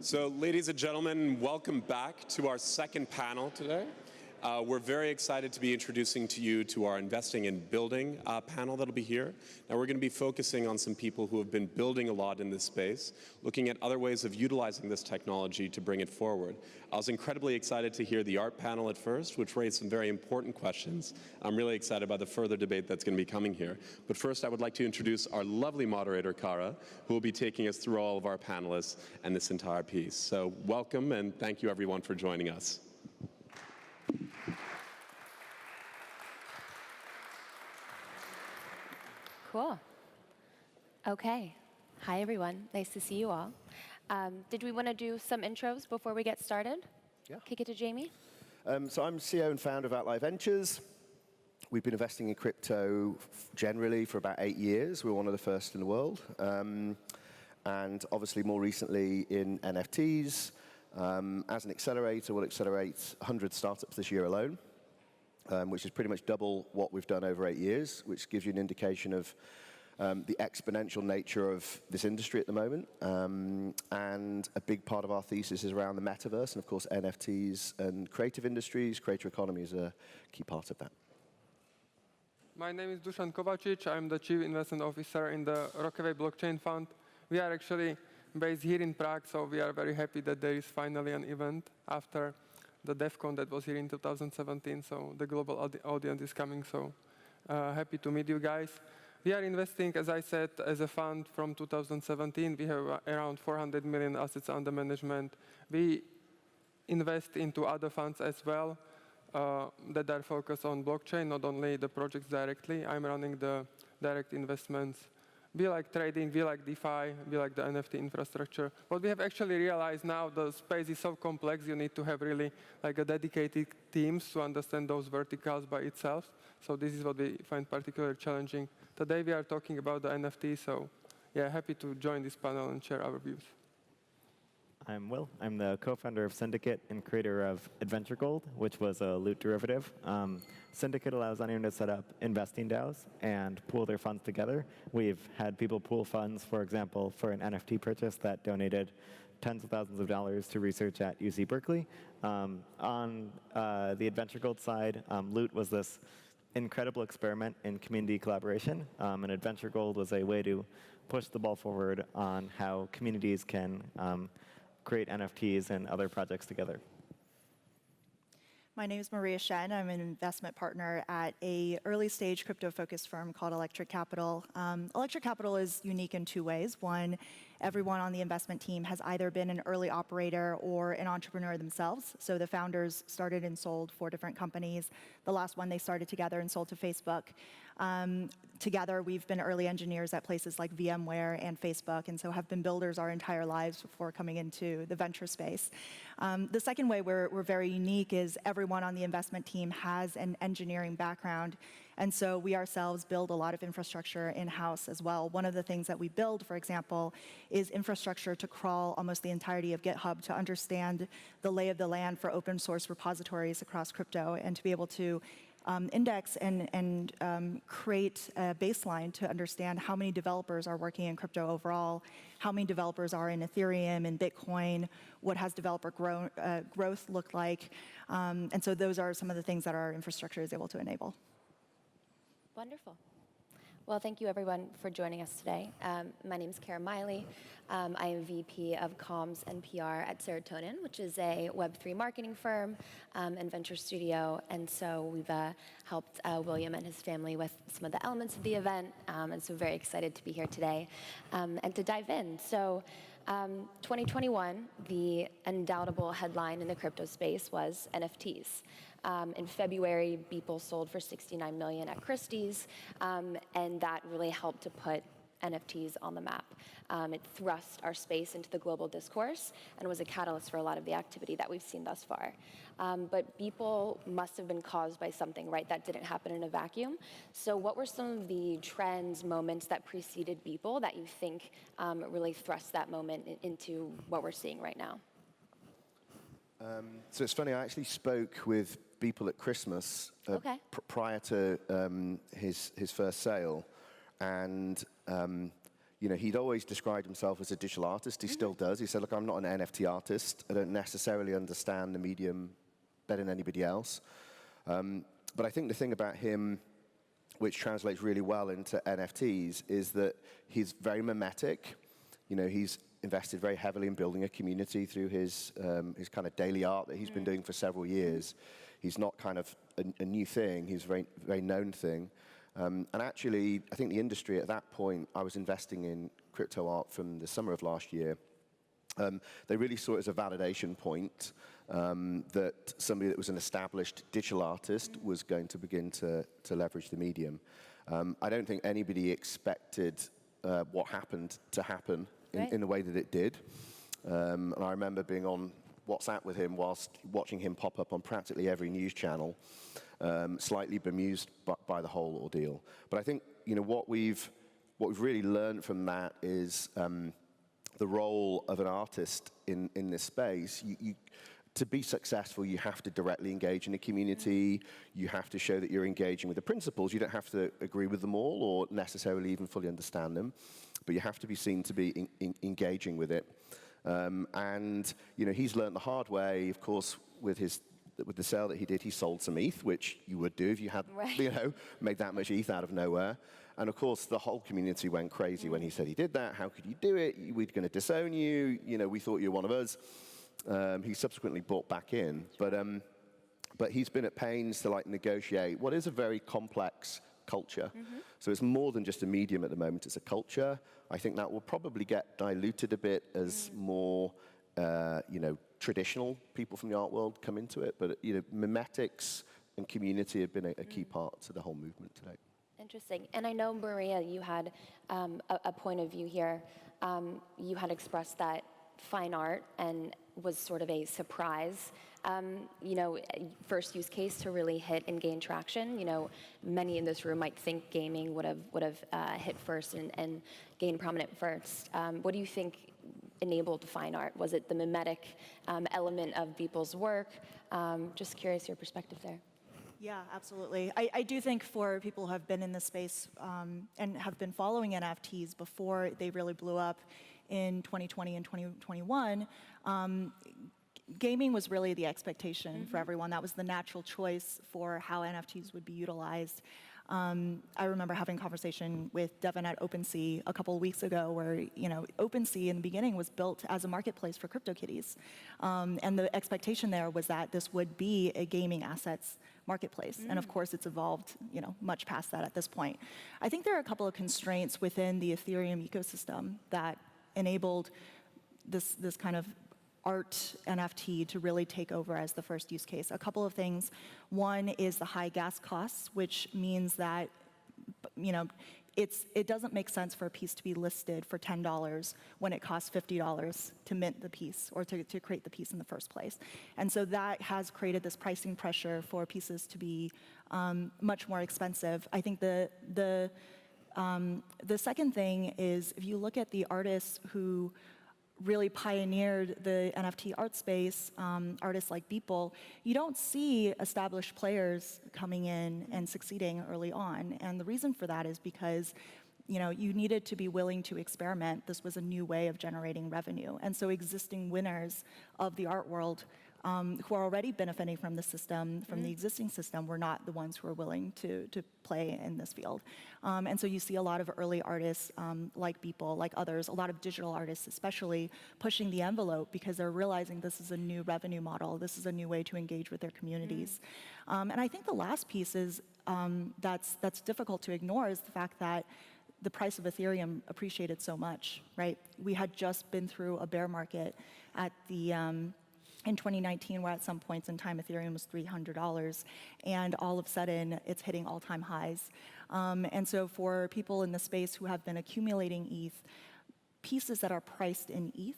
So, ladies and gentlemen, welcome back to our second panel today. We're very excited to be introducing to you to our Investing in Building panel that'll be here. Now, we're going to be focusing on some people who have been building a lot in this space, looking at other ways of utilizing this technology to bring it forward. I was incredibly excited to hear the art panel at first, which raised some very important questions. I'm really excited about the further debate that's going to be coming here. But first, I would like to introduce our lovely moderator, Kara, who will be taking us through all of our panelists and this entire piece. So welcome, and thank you, everyone, for joining us. Cool. Okay. Hi, everyone. Nice to see you all. Did we want to do some intros before we get started? Yeah. Kick it to Jamie. So I'm CEO and founder of Outlier Ventures. We've been investing in crypto generally for about 8 years. We're one of the first in the world. And obviously more recently in NFTs. As an accelerator, we'll accelerate 100 startups this year alone. Which is pretty much double what we've done over 8 years, which gives you an indication of the exponential nature of this industry at the moment. And a big part of our thesis is around the metaverse, and of course NFTs and creative industries, creator economy is a key part of that. My name is Dusan Kovacic. I'm the Chief Investment Officer in the Rockaway Blockchain Fund. We are actually based here in Prague, so we are very happy that there is finally an event after the DevCon that was here in 2017, so the global audience is coming, so happy to meet you guys. We are investing, as I said, as a fund from 2017. We have around 400 million assets under management. We invest into other funds as well that are focused on blockchain, not only the projects directly. I'm running the direct investments. We like trading, we like DeFi, we like the NFT infrastructure. What we have actually realized now, the space is so complex, you need to have really like a dedicated teams to understand those verticals by itself. So this is what we find particularly challenging. Today we are talking about the NFT, so yeah, happy to join this panel and share our views. I'm Will. I'm the co-founder of Syndicate and creator of Adventure Gold, which was a loot derivative. Syndicate allows anyone to set up investing DAOs and pool their funds together. We've had people pool funds, for example, for an NFT purchase that donated tens of thousands of dollars to research at UC Berkeley. On the Adventure Gold side, Loot was this incredible experiment in community collaboration, and Adventure Gold was a way to push the ball forward on how communities can create NFTs and other projects together. My name is Maria Shen. I'm an investment partner at an early-stage crypto-focused firm called Electric Capital. Electric Capital is unique in 2 ways. One, everyone on the investment team has either been an early operator or an entrepreneur themselves. So the founders started and sold 4 different companies. The last one they started together and sold to Facebook. Together, we've been early engineers at places like VMware and Facebook, and so have been builders our entire lives before coming into the venture space. The second way we're very unique is everyone on the investment team has an engineering background, and so we ourselves build a lot of infrastructure in-house as well. One of the things that we build, for example, is infrastructure to crawl almost the entirety of GitHub to understand the lay of the land for open source repositories across crypto, and to be able to index and create a baseline to understand how many developers are working in crypto overall, how many developers are in Ethereum and Bitcoin, what has developer growth look like. And so those are some of the things that our infrastructure is able to enable. Wonderful. Well, thank you, everyone, for joining us today. My name is Kara Miley. I am VP of Comms and PR at Serotonin, which is a Web3 marketing firm and venture studio. And so we've helped William and his family with some of the elements of the event. And so very excited to be here today and to dive in. So 2021, the undoubtable headline in the crypto space was NFTs. In February, Beeple sold for $69 million at Christie's, and that really helped to put NFTs on the map. It thrust our space into the global discourse and was a catalyst for a lot of the activity that we've seen thus far. But Beeple must have been caused by something, right? That didn't happen in a vacuum. So what were some of the trends, moments that preceded Beeple that you think really thrust that moment into what we're seeing right now? So it's funny, I actually spoke with Beeple at Christmas prior to his first sale. And he'd always described himself as a digital artist. He still does. He said, look, I'm not an NFT artist. I don't necessarily understand the medium better than anybody else. But I think the thing about him, which translates really well into NFTs, is that he's very mimetic. He's invested very heavily in building a community through his kind of daily art that he's been doing for several years. He's not kind of a new thing. He's a very, very known thing. And actually, I think the industry at that point, I was investing in crypto art from the summer of last year. They really saw it as a validation point that somebody that was an established digital artist was going to begin to leverage the medium. I don't think anybody expected what happened to happen in the way that it did. And I remember being on WhatsApp with him whilst watching him pop up on practically every news channel, slightly bemused by the whole ordeal. But I think what we've really learned from that is the role of an artist in this space. To be successful, you have to directly engage in a community. You have to show that you're engaging with the principles. You don't have to agree with them all or necessarily even fully understand them, but you have to be seen to be engaging with it. And he's learned the hard way, of course, with the sale that he did. He sold some ETH, which you would do if you had made that much ETH out of nowhere. And of course, the whole community went crazy when he said he did that. How could you do it? We're going to disown you. We thought you were one of us. He subsequently bought back in, but he's been at pains to negotiate what is a very complex culture. So it's more than just a medium at the moment, it's a culture. I think that will probably get diluted a bit as more, traditional people from the art world come into it. But, memetics and community have been a key part to the whole movement today. Interesting. And I know, Maria, you had a point of view here. You had expressed that fine art and was sort of a surprise, first use case to really hit and gain traction. Many in this room might think gaming would have hit first and gained prominent first. What do you think enabled fine art? Was it the mimetic element of people's work? Just curious your perspective there. Yeah, absolutely. I do think for people who have been in this space and have been following NFTs before they really blew up in 2020 and 2021, gaming was really the expectation for everyone. That was the natural choice for how NFTs would be utilized. I remember having a conversation with Devin at OpenSea a couple of weeks ago where, OpenSea in the beginning was built as a marketplace for CryptoKitties. And the expectation there was that this would be a gaming assets marketplace. And of course, it's evolved, much past that at this point. I think there are a couple of constraints within the Ethereum ecosystem that enabled this kind of art NFT to really take over as the first use case. A couple of things. One is the high gas costs, which means that, it doesn't make sense for a piece to be listed for $10 when it costs $50 to mint the piece or to create the piece in the first place. And so that has created this pricing pressure for pieces to be much more expensive. I think the second thing is if you look at the artists who really pioneered the NFT art space, artists like Beeple, you don't see established players coming in and succeeding early on. And the reason for that is because you needed to be willing to experiment. This was a new way of generating revenue. And so existing winners of the art world who are already benefiting from the system, from the existing system, were not the ones who are willing to play in this field. And so you see a lot of early artists like Beeple, like others, a lot of digital artists especially, pushing the envelope because they're realizing this is a new revenue model, this is a new way to engage with their communities. And I think the last piece is that's difficult to ignore is the fact that the price of Ethereum appreciated so much, right? We had just been through a bear market at the in 2019, where at some points in time Ethereum was $300, and all of a sudden it's hitting all-time highs. And so for people in the space who have been accumulating ETH, pieces that are priced in ETH,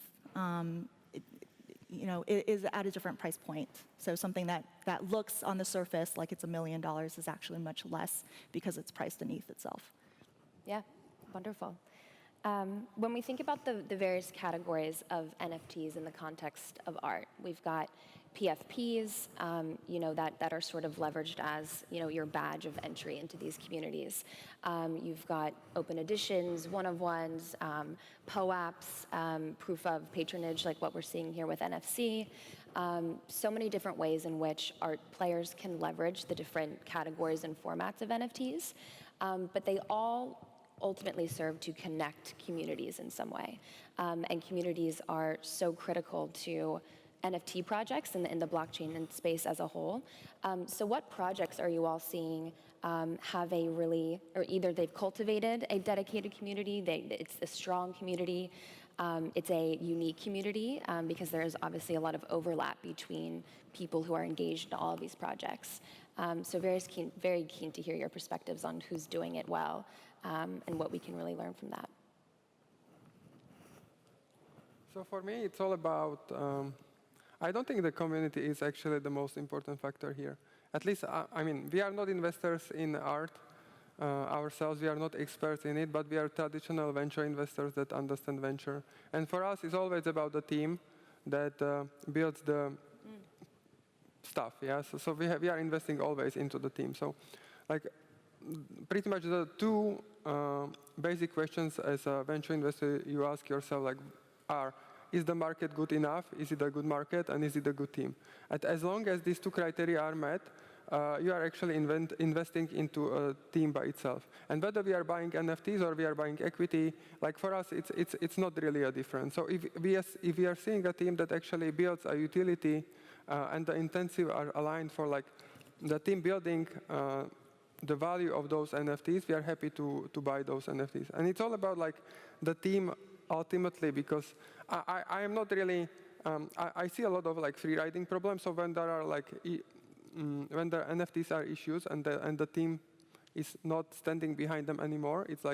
it is at a different price point. So something that looks on the surface like it's $1 million is actually much less because it's priced in ETH itself. Yeah, wonderful. When we think about the various categories of NFTs in the context of art, we've got PFPs, that are sort of leveraged as, your badge of entry into these communities. You've got open editions, one-of-ones, POAPs, proof of patronage, like what we're seeing here with NFC. So many different ways in which art players can leverage the different categories and formats of NFTs, but they all ultimately serve to connect communities in some way. And communities are so critical to NFT projects in the blockchain and space as a whole. So what projects are you all seeing have a really, or either they've cultivated a dedicated community, it's a strong community, it's a unique community, because there is obviously a lot of overlap between people who are engaged in all of these projects. So very keen to hear your perspectives on who's doing it well, and what we can really learn from that. So for me, it's all about, I don't think the community is actually the most important factor here. At least, we are not investors in art ourselves. We are not experts in it, but we are traditional venture investors that understand venture. And for us, it's always about the team that builds the stuff. Yeah. So we are investing always into the team. So, pretty much the two basic questions as a venture investor you ask yourself are: is the market good enough? Is it a good market? And is it a good team? And as long as these two criteria are met, you are actually investing into a team by itself. And whether we are buying NFTs or we are buying equity, for us, it's not really a difference. So if we are seeing a team that actually builds a utility and the intensive are aligned for the team building the value of those NFTs, we are happy to buy those NFTs. And it's all about the team ultimately, because I am not really, I see a lot of free riding problems. So when there are when the NFTs are issues and the team is not standing behind them anymore, it's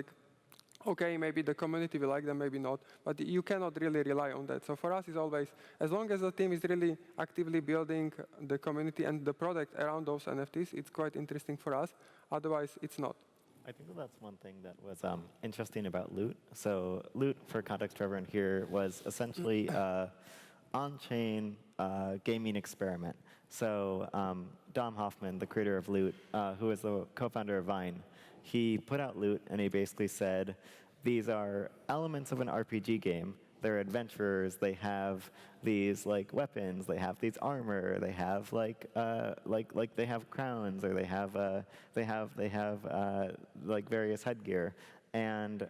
okay, maybe the community will like them, maybe not, but you cannot really rely on that. So for us, it's always, as long as the team is really actively building the community and the product around those NFTs, it's quite interesting for us. Otherwise, it's not. I think that's one thing that was interesting about Loot. So Loot, for context for everyone here, was essentially on-chain gaming experiment. So Dom Hoffman, the creator of Loot, who is the co-founder of Vine, he put out Loot, and he basically said, these are elements of an RPG game. They're adventurers. They have these weapons. They have these armor. They have they have crowns, or they have various headgear. And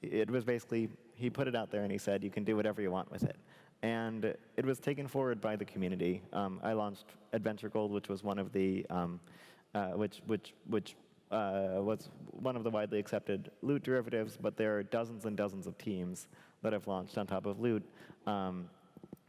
it was basically, he put it out there and he said, you can do whatever you want with it. And it was taken forward by the community. I launched Adventure Gold, which was one of the was one of the widely accepted Loot derivatives, but there are dozens and dozens of teams that have launched on top of Loot,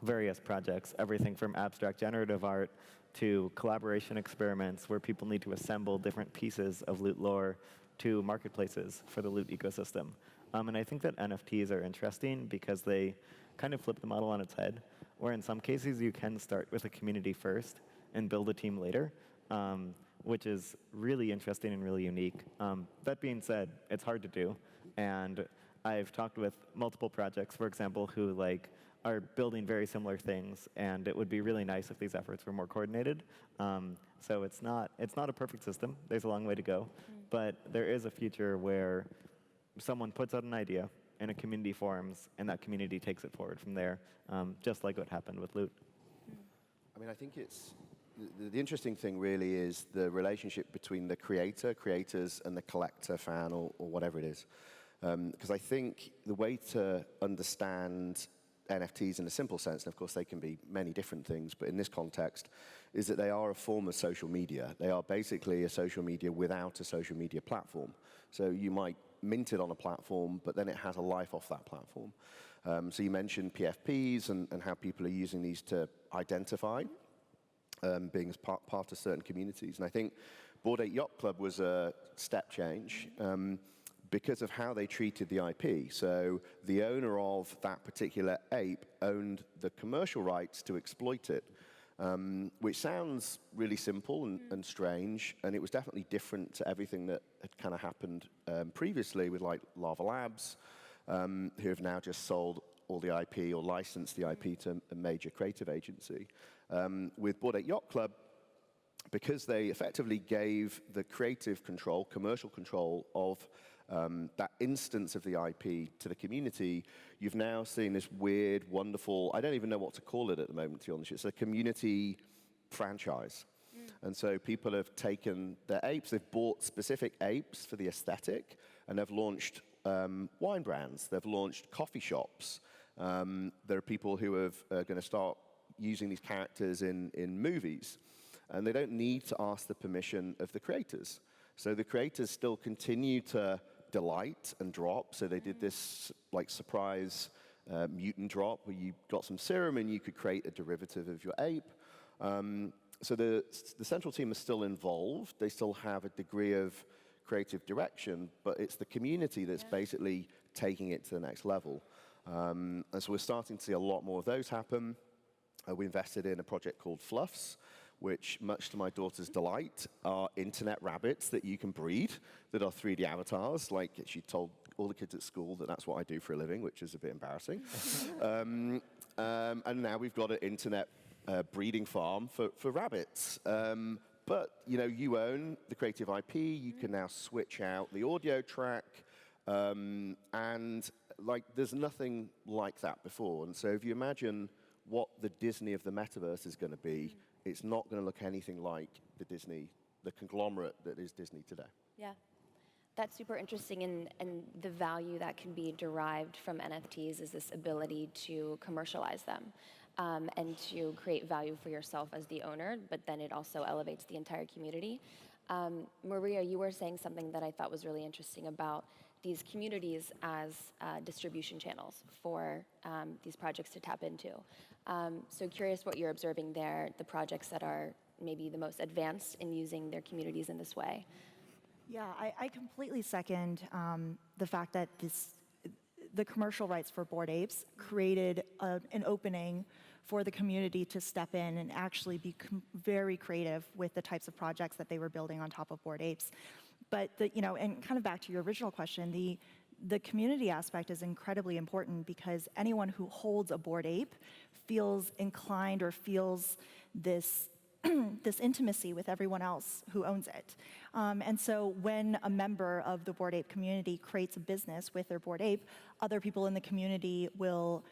various projects, everything from abstract generative art to collaboration experiments where people need to assemble different pieces of Loot lore, to marketplaces for the Loot ecosystem. And I think that NFTs are interesting because they kind of flip the model on its head, where in some cases you can start with a community first and build a team later, which is really interesting and really unique. That being said, it's hard to do. And I've talked with multiple projects, for example, who are building very similar things, and it would be really nice if these efforts were more coordinated. So it's not a perfect system. There's a long way to go. But there is a future where someone puts out an idea, and a community forms, and that community takes it forward from there, just like what happened with Loot. I think it's the interesting thing really is the relationship between the creators, and the collector, fan, or whatever it is. Because I think the way to understand NFTs in a simple sense, and of course they can be many different things, but in this context, is that they are a form of social media. They are basically a social media without a social media platform. So you might mint it on a platform, but then it has a life off that platform. So you mentioned PFPs and how people are using these to identify, being as part of certain communities. And I think Bored Ape Yacht Club was a step change because of how they treated the IP. So the owner of that particular ape owned the commercial rights to exploit it, which sounds really simple and strange, and it was definitely different to everything that had kind of happened previously with Lava Labs, who have now just sold all the IP or license the IP to a major creative agency. With Bored Ape Yacht Club, because they effectively gave the creative control, commercial control of that instance of the IP to the community, you've now seen this weird, wonderful, I don't even know what to call it at the moment, to be honest. It's a community franchise. And so people have taken their apes, they've bought specific apes for the aesthetic, and they've launched wine brands, they've launched coffee shops. There are people who are going to start using these characters in movies, and they don't need to ask the permission of the creators. So the creators still continue to delight and drop. So they did this like surprise mutant drop where you got some serum and you could create a derivative of your ape. So the central team is still involved. They still have a degree of creative direction, but it's the community that's basically taking it to the next level. And so we're starting to see a lot more of those happen. We invested in a project called Fluffs, which, much to my daughter's delight, are internet rabbits that you can breed that are 3D avatars. Like, she told all the kids at school that that's what I do for a living, which is a bit embarrassing. And now we've got an internet breeding farm for rabbits. But you own the creative IP. You can now switch out the audio track, and there's nothing like that before. And so if you imagine what the Disney of the metaverse is going to be, it's not going to look anything like the conglomerate that is Disney today. Yeah. That's super interesting, and the value that can be derived from NFTs is this ability to commercialize them and to create value for yourself as the owner, but then it also elevates the entire community. Maria, you were saying something that I thought was really interesting about these communities as distribution channels for these projects to tap into. So curious what you're observing there, the projects that are maybe the most advanced in using their communities in this way. Yeah, I completely second the fact that the commercial rights for Bored Apes created an opening for the community to step in and actually be very creative with the types of projects that they were building on top of Bored Apes. But and kind of back to your original question, the community aspect is incredibly important because anyone who holds a Bored Ape feels inclined or feels this this intimacy with everyone else who owns it. And so when a member of the Bored Ape community creates a business with their Bored Ape, other people in the community will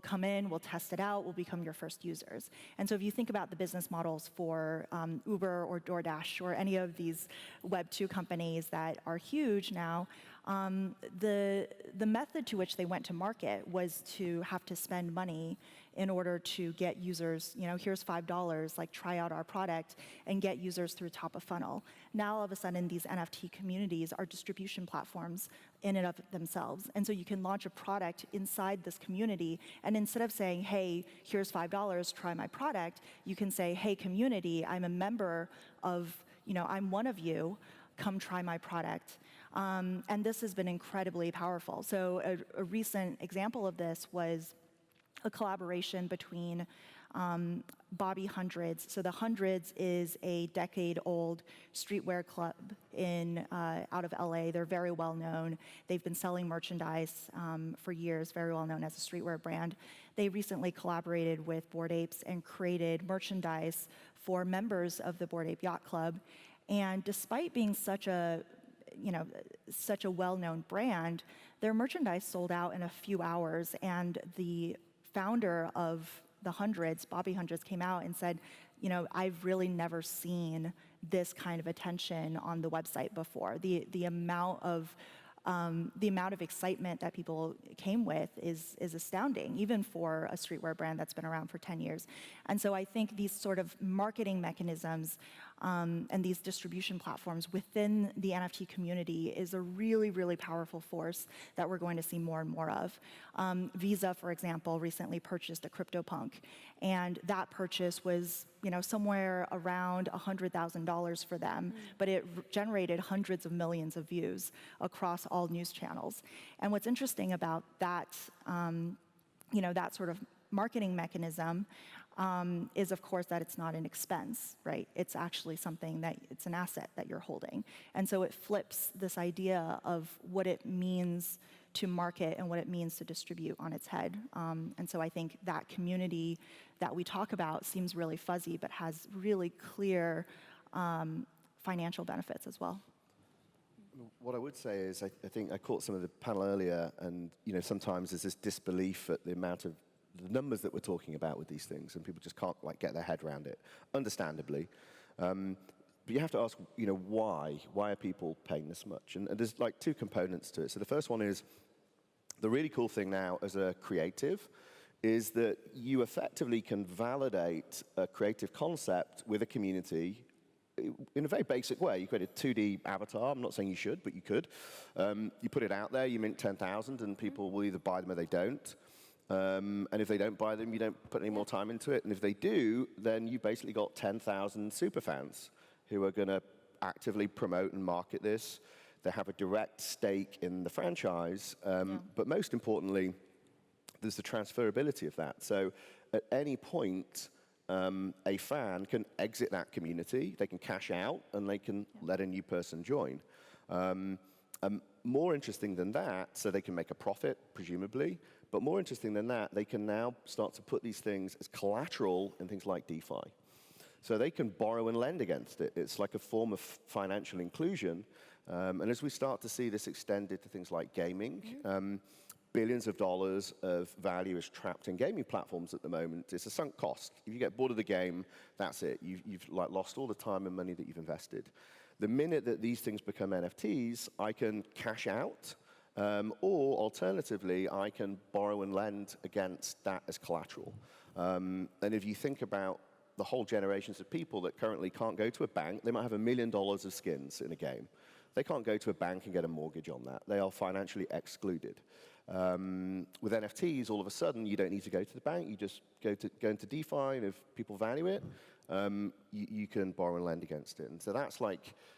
come in, will test it out, will become your first users. And so if you think about the business models for Uber or DoorDash or any of these Web 2 companies that are huge now, the method to which they went to market was to have to spend money in order to get users, here's $5, like try out our product and get users through top of funnel. Now all of a sudden these NFT communities are distribution platforms in and of themselves. And so you can launch a product inside this community, and instead of saying, hey, here's $5, try my product, you can say, hey community, I'm a member of, I'm one of you, come try my product. And this has been incredibly powerful. So a recent example of this was a collaboration between Bobby Hundreds. So the Hundreds is a decade-old streetwear club out of LA. They're very well known. They've been selling merchandise for years, very well known as a streetwear brand. They recently collaborated with Bored Apes and created merchandise for members of the Bored Ape Yacht Club. And despite being such a well-known brand, their merchandise sold out in a few hours, and the founder of the Hundreds, Bobby Hundreds, came out and said, I've really never seen this kind of attention on the website before. The amount of excitement that people came with is astounding, even for a streetwear brand that's been around for 10 years. And so I think these sort of marketing mechanisms and these distribution platforms within the NFT community is a really, really powerful force that we're going to see more and more of. Visa, for example, recently purchased a CryptoPunk, and that purchase was somewhere around $100,000 for them, but it generated hundreds of millions of views across all news channels. And what's interesting about that, that sort of marketing mechanism is, of course, that it's not an expense, right? It's actually something it's an asset that you're holding. And so it flips this idea of what it means to market and what it means to distribute on its head. And so I think that community that we talk about seems really fuzzy, but has really clear financial benefits as well. What I would say is, I think I caught some of the panel earlier, and sometimes there's this disbelief at the amount of the numbers that we're talking about with these things, and people just can't get their head around it, understandably. But you have to ask, why? Why are people paying this much? And there's two components to it. So the first one is, the really cool thing now as a creative is that you effectively can validate a creative concept with a community in a very basic way. You create a 2D avatar. I'm not saying you should, but you could. You put it out there, you mint 10,000, and people will either buy them or they don't. And if they don't buy them, you don't put any more time into it. And if they do, then you basically got 10,000 superfans who are going to actively promote and market this. They have a direct stake in the franchise. But most importantly, there's the transferability of that. So at any point, a fan can exit that community, they can cash out, and they can let a new person join. More interesting than that, so they can make a profit, presumably, but more interesting than that, they can now start to put these things as collateral in things like DeFi. So they can borrow and lend against it. It's like a form of financial inclusion. And as we start to see this extended to things like gaming, billions of dollars of value is trapped in gaming platforms at the moment. It's a sunk cost. If you get bored of the game, that's it. You've lost all the time and money that you've invested. The minute that these things become NFTs, I can cash out, or alternatively, I can borrow and lend against that as collateral. And if you think about the whole generations of people that currently can't go to a bank, they might have $1 million of skins in a game. They can't go to a bank and get a mortgage on that. They are financially excluded. With NFTs, all of a sudden, you don't need to go to the bank. You just go into DeFi, and if people value it, you can borrow and lend against it. And so that's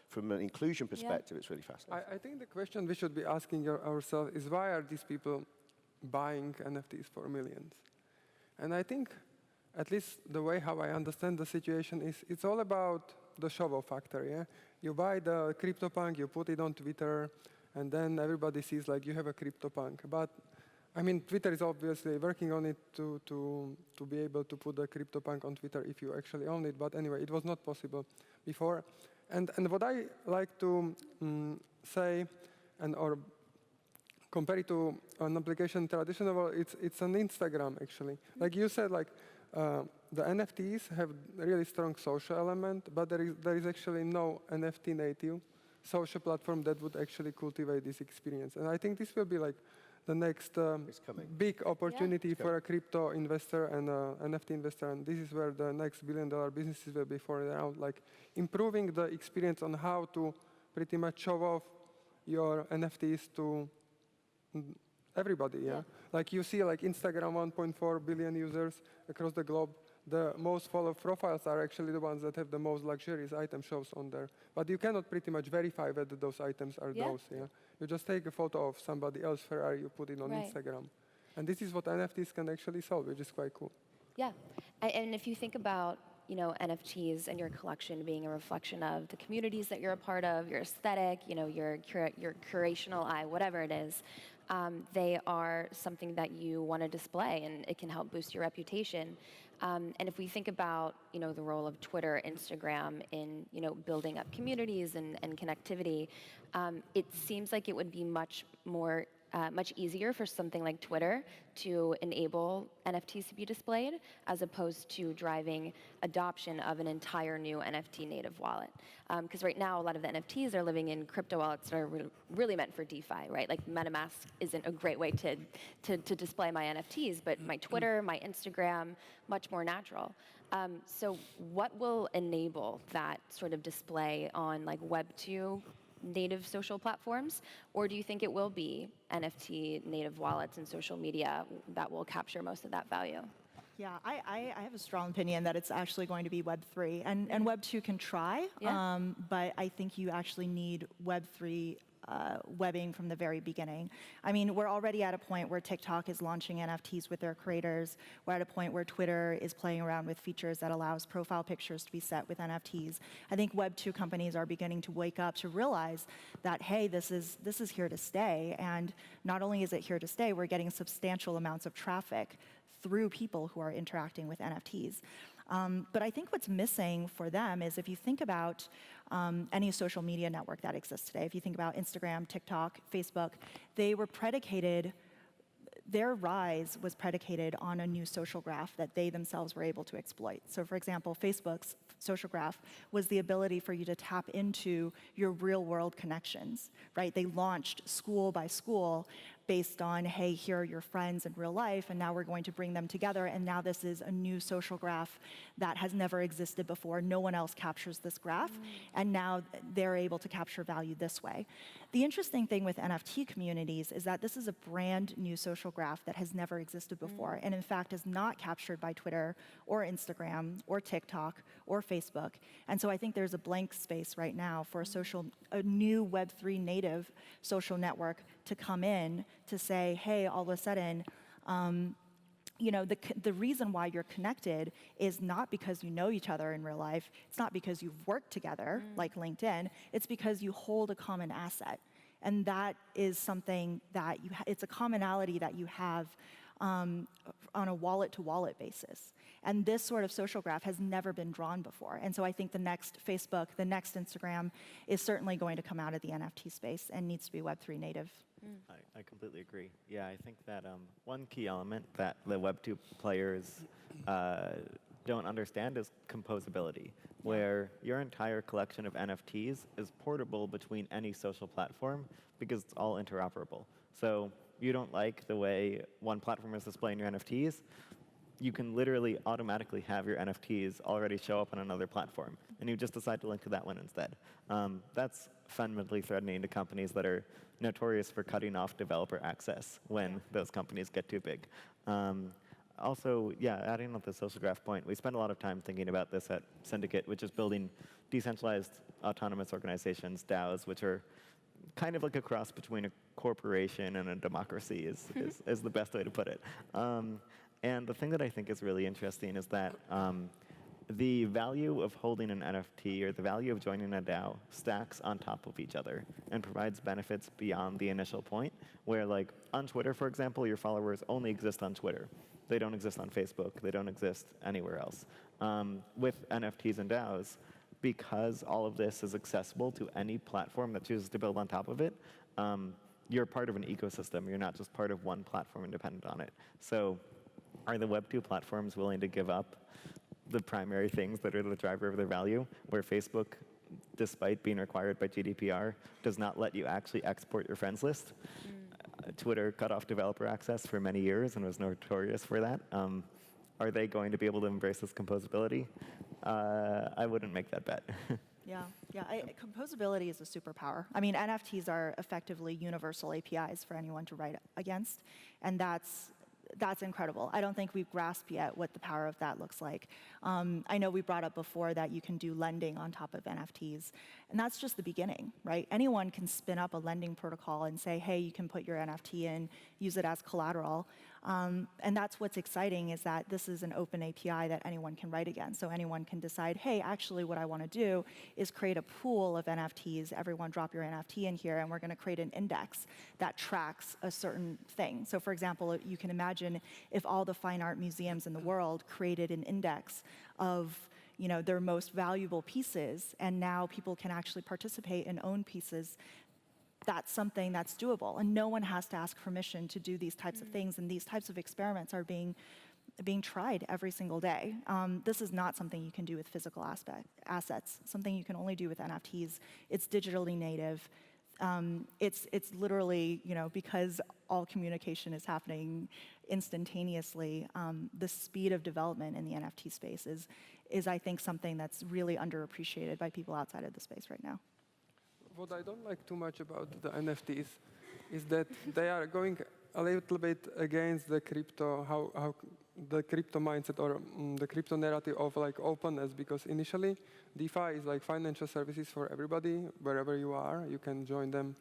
from an inclusion perspective, it's really fascinating. I think the question we should be asking ourselves is, why are these people buying NFTs for millions? And I think, at least the way how I understand the situation is, it's all about the show-off factor, yeah? You buy the CryptoPunk, you put it on Twitter, and then everybody sees you have a CryptoPunk. But I mean, Twitter is obviously working on it to be able to put the CryptoPunk on Twitter if you actually own it. But anyway, it was not possible before. And what I like to say, or compare it to an application traditional, it's an Instagram actually. Like you said, the NFTs have a really strong social element, but there is actually no NFT native social platform that would actually cultivate this experience. And I think this will be the next big opportunity for a crypto investor and NFT investor. And this is where the next billion-dollar businesses will be for around, improving the experience on how to pretty much show off your NFTs to everybody, yeah? You see, Instagram, 1.4 billion users across the globe. The most followed profiles are actually the ones that have the most luxurious item shows on there. But you cannot pretty much verify whether those items are those, yeah? You just take a photo of somebody else's Ferrari, you put it on Instagram. And this is what NFTs can actually solve, which is quite cool. Yeah, and if you think about NFTs and your collection being a reflection of the communities that you're a part of, your aesthetic, your curational eye, whatever it is, they are something that you want to display, and it can help boost your reputation. And if we think about the role of Twitter, Instagram in building up communities and connectivity, it seems like it would be much easier for something like Twitter to enable NFTs to be displayed, as opposed to driving adoption of an entire new NFT native wallet. Because right now, a lot of the NFTs are living in crypto wallets that are really meant for DeFi, right? MetaMask isn't a great way to display my NFTs, but my Twitter, my Instagram, much more natural. So what will enable that sort of display on Web 2 native social platforms, or do you think it will be NFT native wallets and social media that will capture most of that value? Yeah, I have a strong opinion that it's actually going to be Web3. And Web2 can try, Yeah. but I think you actually need Web3 webbing from the very beginning. I mean, we're already at a point where TikTok is launching NFTs with their creators. We're at a point where Twitter is playing around with features that allows profile pictures to be set with NFTs. I think Web2 companies are beginning to wake up to realize that, hey, this is here to stay. And not only is it here to stay, we're getting substantial amounts of traffic through people who are interacting with NFTs. But I think what's missing for them is if you think about any social media network that exists today, if you think about Instagram, TikTok, Facebook, they were predicated, their rise was predicated on a new social graph that they themselves were able to exploit. So for example, Facebook's social graph was the ability for you to tap into your real world connections, right? They launched school by school based on, hey, here are your friends in real life, and now we're going to bring them together, and now this is a new social graph that has never existed before. No one else captures this graph, and now they're able to capture value this way. The interesting thing with NFT communities is that this is a brand new social graph that has never existed before, and in fact is not captured by Twitter or Instagram or TikTok or Facebook. And so I think there's a blank space right now for a new Web3 native social network to come in to say, hey, all of a sudden, you know, the reason why you're connected is not because you know each other in real life. It's not because you've worked together, like LinkedIn. It's because you hold a common asset. And that is something that it's a commonality that you have on a wallet-to-wallet basis. And this sort of social graph has never been drawn before. And so I think the next Facebook, the next Instagram is certainly going to come out of the NFT space and needs to be Web3 native. I completely agree. Yeah, I think that one key element that the Web2 players don't understand is composability, where your entire collection of NFTs is portable between any social platform because it's all interoperable. So you don't like the way one platform is displaying your NFTs, you can literally automatically have your NFTs already show up on another platform, and you just decide to link to that one instead. That's fundamentally threatening to companies that are notorious for cutting off developer access when those companies get too big. Also, yeah, adding on the social graph point, we spend a lot of time thinking about this at Syndicate, which is building decentralized autonomous organizations, DAOs, which are kind of like a cross between a corporation and a democracy is the best way to put it. And the thing that I think is really interesting is that the value of holding an NFT or the value of joining a DAO stacks on top of each other and provides benefits beyond the initial point, where like on Twitter, for example, your followers only exist on Twitter. They don't exist on Facebook. They don't exist anywhere else. With NFTs and DAOs, because all of this is accessible to any platform that chooses to build on top of it, you're part of an ecosystem. You're not just part of one platform and dependent on it. So are the Web2 platforms willing to give up the primary things that are the driver of their value, where Facebook, despite being required by GDPR, does not let you actually export your friends list? Twitter cut off developer access for many years and was notorious for that. Are they going to be able to embrace this composability? I wouldn't make that bet. Composability is a superpower. I mean, NFTs are effectively universal APIs for anyone to write against, and that's incredible. I don't think we've grasped yet what the power of that looks like. I know we brought up before that you can do lending on top of NFTs, and that's just the beginning, right? Anyone can spin up a lending protocol and say, hey, you can put your NFT in, use it as collateral. And that's what's exciting, is that this is an open API that anyone can write against. So anyone can decide, hey, actually what I want to do is create a pool of NFTs. Everyone drop your NFT in here, and we're going to create an index that tracks a certain thing. So for example, you can imagine if all the fine art museums in the world created an index of their most valuable pieces, and now people can actually participate and own pieces. That's something that's doable, and no one has to ask permission to do these types of things, and these types of experiments are being tried every single day. This is not something you can do with physical assets, something you can only do with NFTs. It's digitally native. It's literally, because all communication is happening instantaneously, the speed of development in the NFT space is I think, something that's really underappreciated by people outside of the space right now. What I don't like too much about the NFTs is that they are going a little bit against the crypto, how the crypto mindset or the crypto narrative of like openness, because initially DeFi is like financial services for everybody, wherever you are. You can join them.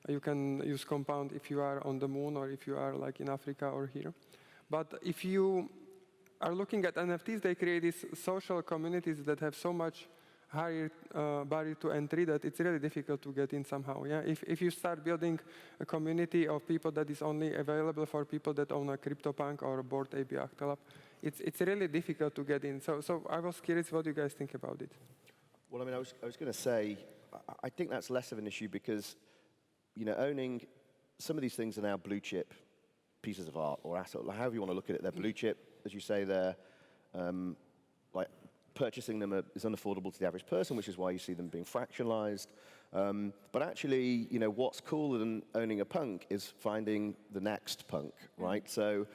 You can use Compound if you are on the moon or if you are like in Africa or here. But if you are looking at NFTs, they create these social communities that have so much higher barrier to entry that it's really difficult to get in somehow. Yeah, if you start building a community of people that is only available for people that own a CryptoPunk or a Bored Ape Yacht, it's really difficult to get in. So I was curious what you guys think about it. Well, I mean, I was going to say, I think that's less of an issue because, you know, owning some of these things are now blue chip pieces of art or asset, however you want to look at it. They're blue chip, as you say. They're like purchasing them is unaffordable to the average person, which is why you see them being fractionalized. But actually, you know, what's cooler than owning a punk is finding the next punk, right? So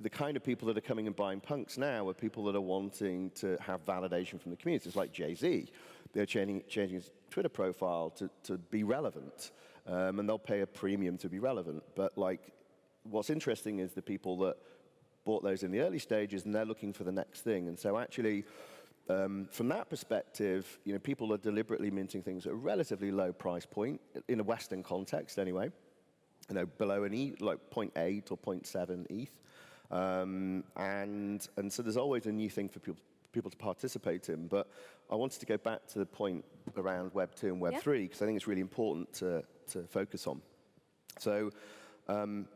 the kind of people that are coming and buying punks now are people that are wanting to have validation from the community. It's like Jay-Z. They're changing his Twitter profile to be relevant, and they'll pay a premium to be relevant. But like, what's interesting is the people that bought those in the early stages, and they're looking for the next thing. And so actually, from that perspective, you know, people are deliberately minting things at a relatively low price point, in a Western context anyway, you know, below an ETH, like 0.8 or 0.7 ETH. And so there's always a new thing for people to participate in. But I wanted to go back to the point around Web 2 and Web 3, because I think it's really important to focus on. So, you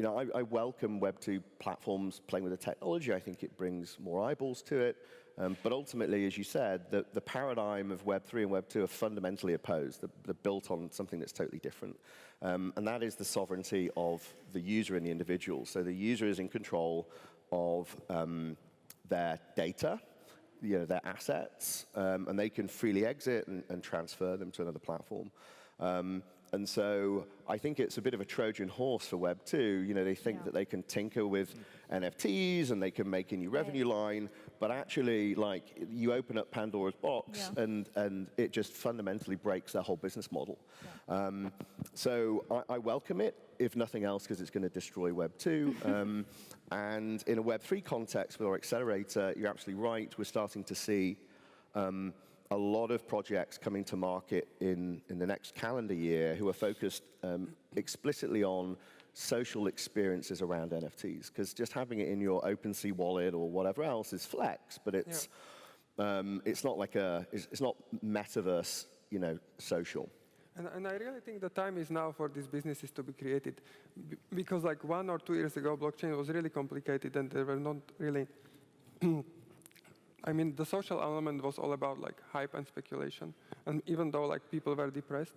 know, I welcome Web 2 platforms playing with the technology. I think it brings more eyeballs to it. But ultimately, as you said, the paradigm of Web 3 and Web 2 are fundamentally opposed. They're built on something that's totally different. And that is the sovereignty of the user and the individual. So the user is in control of their data, you know, their assets, and they can freely exit and transfer them to another platform. And so I think it's a bit of a Trojan horse for Web 2. You know, they think that they can tinker with NFTs and they can make a new revenue line, but actually, like, you open up Pandora's box and it just fundamentally breaks their whole business model. So I welcome it, if nothing else, because it's going to destroy Web 2. And in a Web 3 context with our accelerator, you're absolutely right. We're starting to see a lot of projects coming to market in the next calendar year who are focused explicitly on social experiences around NFTs, because just having it in your OpenSea wallet or whatever else is flex, but it's not like it's not metaverse, you know, social. And I really think the time is now for these businesses to be created, because like 1 or 2 years ago, blockchain was really complicated and there were not really. I mean, the social element was all about like hype and speculation, and even though like people were depressed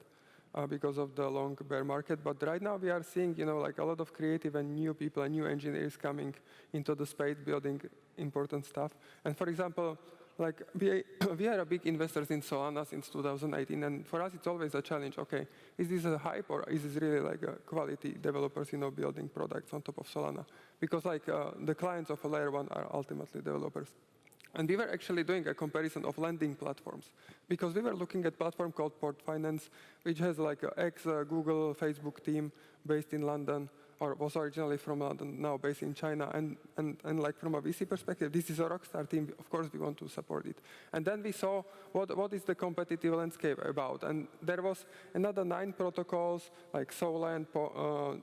because of the long bear market, but right now we are seeing, you know, like a lot of creative and new people and new engineers coming into the space, building important stuff. And for example, like we are a big investors in Solana since 2018, and for us it's always a challenge. Okay, is this a hype or is this really like a quality developers, you know, building products on top of Solana? Because like the clients of a layer 1 are ultimately developers. And we were actually doing a comparison of lending platforms, because we were looking at a platform called Port Finance, which has like an ex-Google, Facebook team based in London, or was originally from London, now based in China. And like from a VC perspective, this is a rockstar team. Of course, we want to support it. And then we saw what is the competitive landscape about. And there was another 9 protocols, like Solend,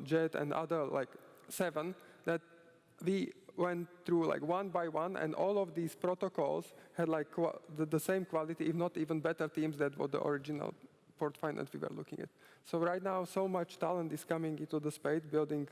Jet, and other like 7, that we went through like one by one, and all of these protocols had like the same quality, if not even better teams than what the original Port Finance we were looking at. So right now, so much talent is coming into the space, building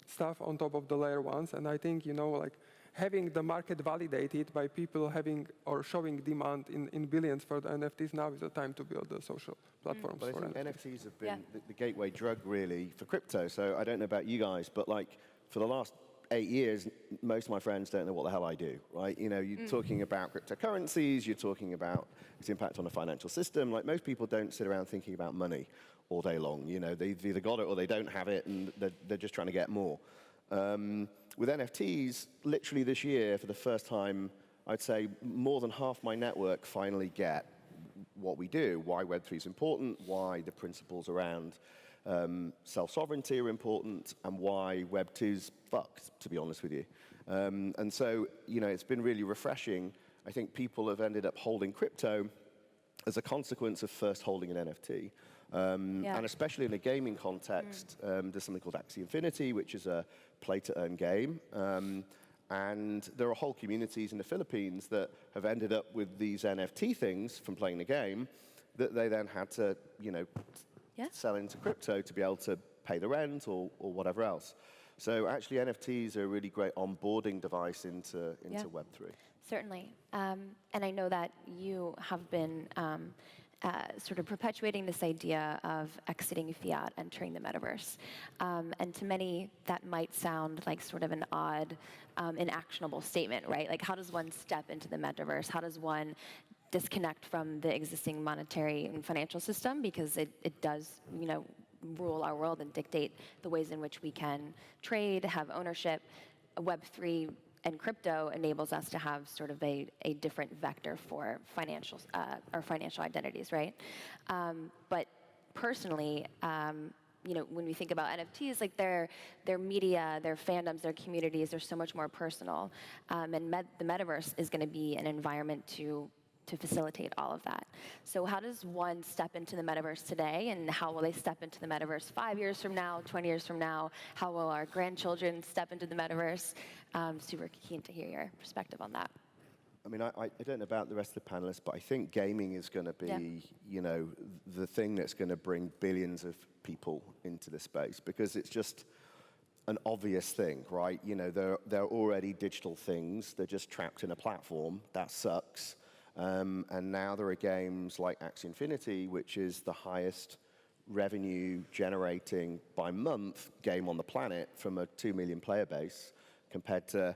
stuff on top of the layer 1s, and I think, you know, like having the market validated by people having or showing demand in billions for the NFTs, now is the time to build the social platforms. But I for think NFTs have been Yeah. the gateway drug, really, for crypto. So I don't know about you guys, but like for the last 8 years, most of my friends don't know what the hell I do, right? You know, you're talking about cryptocurrencies, you're talking about its impact on the financial system. Like, most people don't sit around thinking about money all day long. You know, they've either got it or they don't have it, and they're just trying to get more. With NFTs, literally this year, for the first time, I'd say more than half my network finally get what we do, why Web3 is important, why the principles around self-sovereignty are important, and why Web 2's fucked, to be honest with you. And so, it's been really refreshing. I think people have ended up holding crypto as a consequence of first holding an NFT. And especially in a gaming context, there's something called Axie Infinity, which is a play-to-earn game. And there are whole communities in the Philippines that have ended up with these NFT things from playing the game that they then had to, sell into crypto to be able to pay the rent or whatever else. So actually, NFTs are a really great onboarding device into Web3. Certainly. And I know that you have been sort of perpetuating this idea of exiting fiat, entering the metaverse. And to many, that might sound like sort of an odd, inactionable statement, right? Like, how does one step into the metaverse? How does one disconnect from the existing monetary and financial system? Because it does, rule our world and dictate the ways in which we can trade, have ownership. Web3 and crypto enables us to have sort of a different vector for financial identities, right? But personally, when we think about NFTs, like their media, their fandoms, their communities, they're so much more personal. And the metaverse is going to be an environment to facilitate all of that. So how does one step into the metaverse today, and how will they step into the metaverse 5 years from now, 20 years from now? How will our grandchildren step into the metaverse? Super keen to hear your perspective on that. I mean, I don't know about the rest of the panelists, but I think gaming is going to be, the thing that's going to bring billions of people into the space, because it's just an obvious thing, right? They're already digital things. They're just trapped in a platform. That sucks. And now there are games like Axie Infinity, which is the highest revenue generating by month game on the planet from a 2 million player base, compared to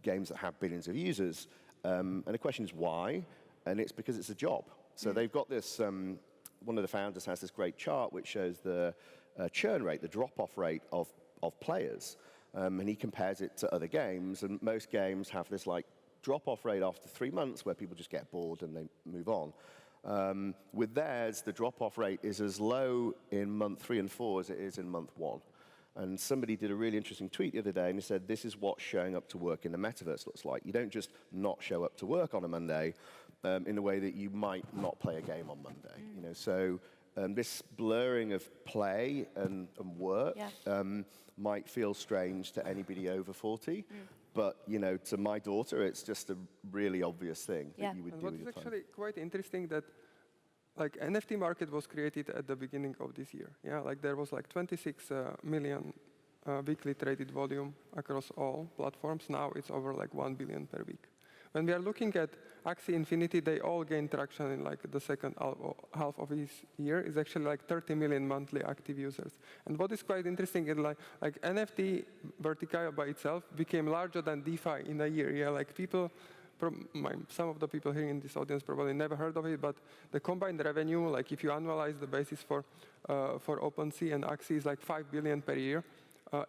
games that have billions of users. And the question is why? And it's because it's a job. So they've got this, one of the founders has this great chart which shows the churn rate, the drop-off rate of players. And he compares it to other games, and most games have this drop-off rate after 3 months where people just get bored and they move on. With theirs, the drop-off rate is as low in month 3 and 4 as it is in month 1. And somebody did a really interesting tweet the other day, and he said, this is what showing up to work in the metaverse looks like. You don't just not show up to work on a Monday in the way that you might not play a game on Monday. So this blurring of play and work might feel strange to anybody over 40. But, to my daughter, it's just a really obvious thing that you would do with your time. What's actually quite interesting that, NFT market was created at the beginning of this year. There was 26 million weekly traded volume across all platforms. Now it's over 1 billion per week. When we are looking at Axie Infinity, they all gained traction in the second half of this year. It's actually 30 million monthly active users. And what is quite interesting is NFT vertical by itself became larger than DeFi in a year. People, some of the people here in this audience probably never heard of it, but the combined revenue, if you annualize the basis for OpenSea and Axie, is 5 billion per year.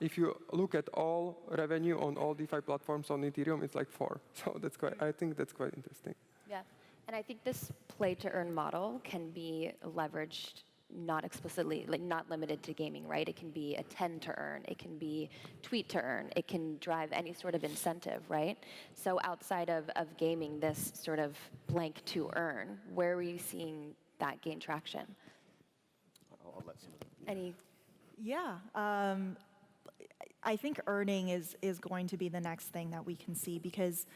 If you look at all revenue on all DeFi platforms on Ethereum, it's 4. So I think that's quite interesting. Yeah, and I think this play-to-earn model can be leveraged not explicitly, not limited to gaming, right? It can be a tend to earn, it can be tweet to earn, it can drive any sort of incentive, right? So outside of gaming, this sort of blank to earn, where are you seeing that gain traction? I'll let someone. Any? Yeah. I think earning is going to be the next thing that we can see, because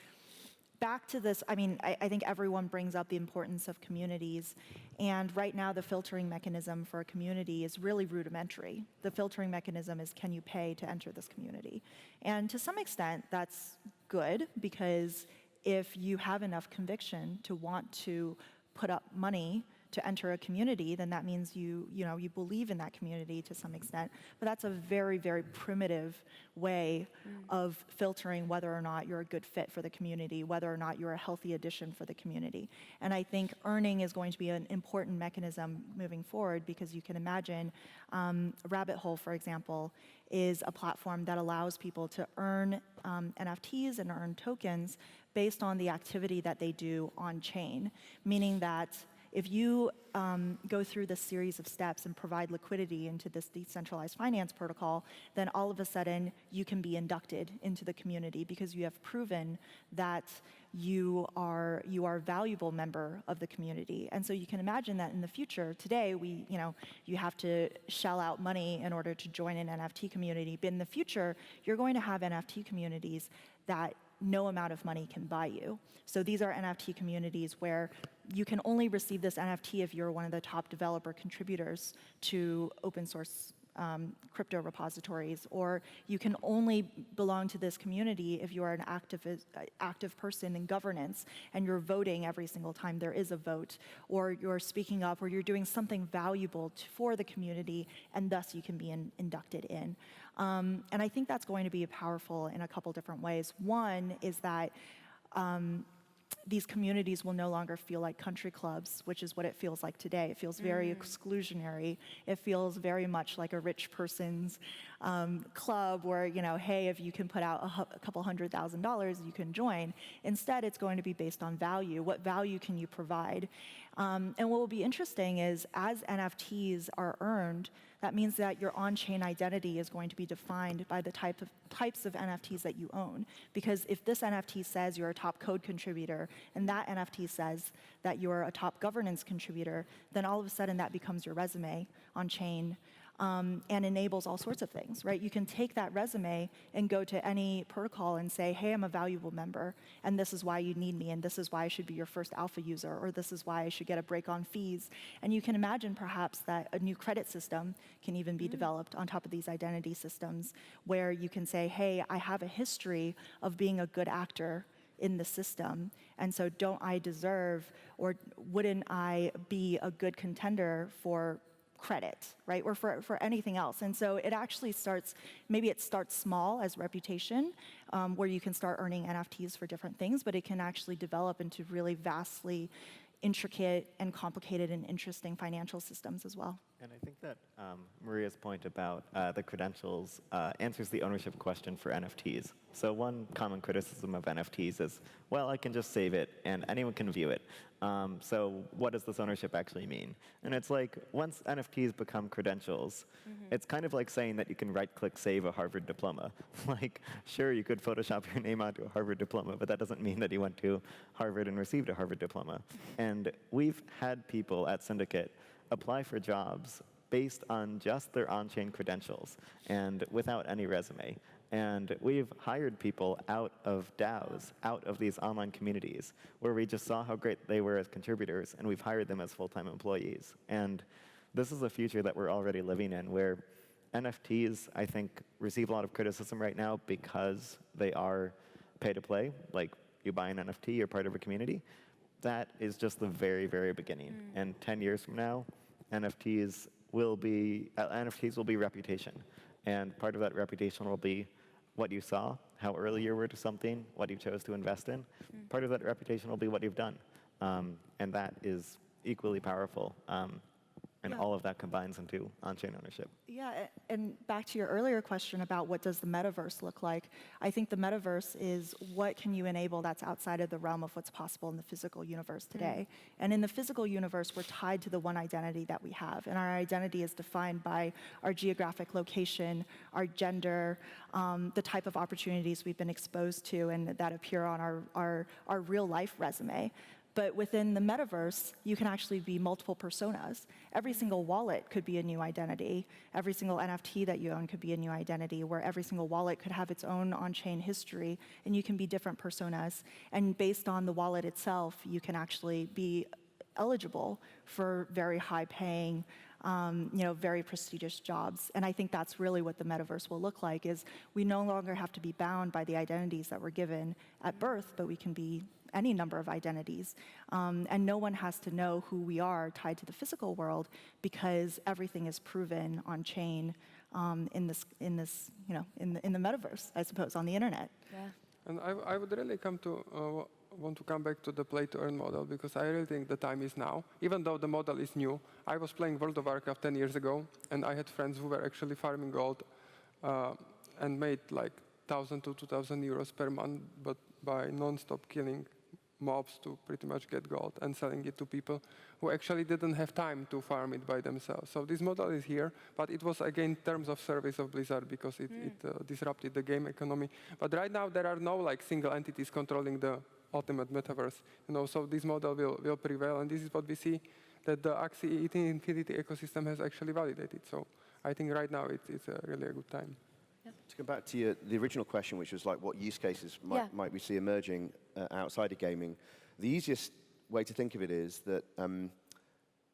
back to this, I think everyone brings up the importance of communities, and right now the filtering mechanism for a community is really rudimentary. The filtering mechanism is, can you pay to enter this community? And to some extent, that's good, because if you have enough conviction to want to put up money to enter a community, then that means you believe in that community to some extent. But that's a very, very primitive way of filtering whether or not you're a good fit for the community, whether or not you're a healthy addition for the community. And I think earning is going to be an important mechanism moving forward, because you can imagine Rabbit Hole, for example, is a platform that allows people to earn NFTs and earn tokens based on the activity that they do on chain, meaning that if you go through this series of steps and provide liquidity into this decentralized finance protocol, then all of a sudden you can be inducted into the community because you have proven that you are a valuable member of the community. And so you can imagine that in the future, today you have to shell out money in order to join an NFT community. But in the future, you're going to have NFT communities that no amount of money can buy you. So these are NFT communities where you can only receive this NFT if you're one of the top developer contributors to open source crypto repositories, or you can only belong to this community if you are an active person in governance and you're voting every single time there is a vote, or you're speaking up, or you're doing something valuable for the community, and thus you can be inducted in. And I think that's going to be powerful in a couple different ways. One is that these communities will no longer feel like country clubs, which is what it feels like today. It feels very exclusionary. It feels very much like a rich person's club where, hey, if you can put out a couple $100,000, you can join. Instead, it's going to be based on value. What value can you provide? And what will be interesting is as NFTs are earned, that means that your on-chain identity is going to be defined by the types of NFTs that you own. Because if this NFT says you're a top code contributor, and that NFT says that you're a top governance contributor, then all of a sudden that becomes your resume on-chain. And enables all sorts of things, right? You can take that resume and go to any protocol and say, hey, I'm a valuable member, and this is why you need me, and this is why I should be your first alpha user, or this is why I should get a break on fees. And you can imagine perhaps that a new credit system can even be developed on top of these identity systems, where you can say, hey, I have a history of being a good actor in the system, and so don't I deserve, or wouldn't I be a good contender for credit, right, or for anything else. And so it actually maybe it starts small as reputation, where you can start earning NFTs for different things, but it can actually develop into really vastly intricate and complicated and interesting financial systems as well. And I think that Maria's point about the credentials answers the ownership question for NFTs. So one common criticism of NFTs is, well, I can just save it and anyone can view it. So what does this ownership actually mean? And it's like, once NFTs become credentials, it's kind of like saying that you can right-click save a Harvard diploma. Like, sure, you could Photoshop your name onto a Harvard diploma, but that doesn't mean that you went to Harvard and received a Harvard diploma. And we've had people at Syndicate apply for jobs based on just their on-chain credentials and without any resume. And we've hired people out of DAOs, out of these online communities, where we just saw how great they were as contributors, and we've hired them as full-time employees. And this is a future that we're already living in, where NFTs, I think, receive a lot of criticism right now because they are pay-to-play. Like, you buy an NFT, you're part of a community. That is just the very, very beginning. And 10 years from now, NFTs will be reputation. And part of that reputation will be what you saw, how early you were to something, what you chose to invest in. Part of that reputation will be what you've done. And that is equally powerful. And all of that combines into on-chain ownership. Yeah, and back to your earlier question about what does the metaverse look like, I think the metaverse is what can you enable that's outside of the realm of what's possible in the physical universe today. And in the physical universe, we're tied to the one identity that we have. And our identity is defined by our geographic location, our gender, the type of opportunities we've been exposed to and that appear on our real life resume. But within the metaverse, you can actually be multiple personas. Every single wallet could be a new identity. Every single NFT that you own could be a new identity, where every single wallet could have its own on-chain history, and you can be different personas. And based on the wallet itself, you can actually be eligible for very high-paying, very prestigious jobs. And I think that's really what the metaverse will look like, is we no longer have to be bound by the identities that were given at birth, but we can be any number of identities. And no one has to know who we are tied to the physical world, because everything is proven on chain in the metaverse, I suppose, on the internet. Yeah. And I would really want to come back to the play-to-earn model, because I really think the time is now. Even though the model is new, I was playing World of Warcraft 10 years ago, and I had friends who were actually farming gold and made like 1,000 to 2,000 euros per month, but by non-stop killing mobs to pretty much get gold and selling it to people who actually didn't have time to farm it by themselves. So this model is here, but it was again terms of service of Blizzard because it disrupted the game economy. But right now there are no like single entities controlling the ultimate metaverse. So this model will prevail, and this is what we see that the Axie Infinity ecosystem has actually validated. So I think right now it's really a good time. To come back to the original question, which was like what use cases might we see emerging outside of gaming, the easiest way to think of it is that in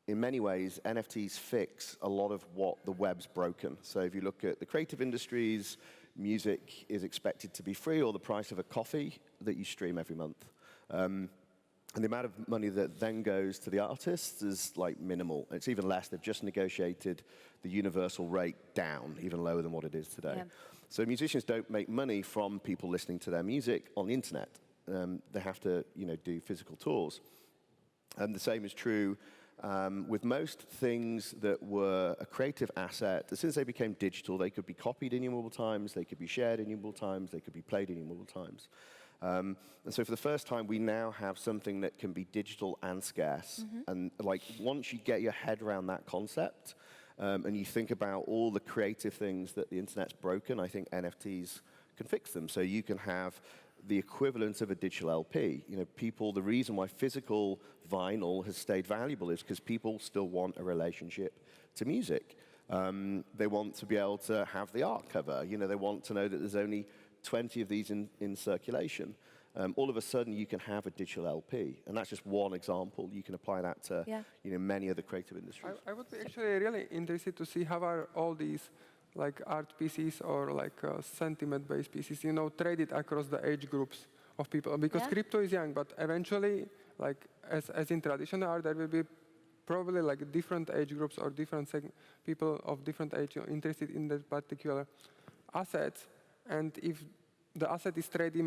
many ways, NFTs fix a lot of what the web's broken. So if you look at the creative industries, music is expected to be free or the price of a coffee that you stream every month. And the amount of money that then goes to the artists is like minimal. It's even less. They've just negotiated the universal rate down, even lower than what it is today. Yeah. So musicians don't make money from people listening to their music on the internet. They have to, do physical tours. And the same is true with most things that were a creative asset. As soon as they became digital, they could be copied innumerable times, they could be shared innumerable times, they could be played innumerable times. And so for the first time, we now have something that can be digital and scarce. And like once you get your head around that concept, and you think about all the creative things that the internet's broken, I think NFTs can fix them. So you can have the equivalent of a digital LP. The reason why physical vinyl has stayed valuable is because people still want a relationship to music. They want to be able to have the art cover. They want to know that there's only 20 of these in circulation. All of a sudden, you can have a digital LP, and that's just one example. You can apply that to many other creative industries. I would be actually really interested to see how are all these like art pieces or like sentiment-based pieces, traded across the age groups of people. Because crypto is young, but eventually, like as in traditional art, there will be probably like different age groups or different people of different age interested in that particular assets. And if the asset is traded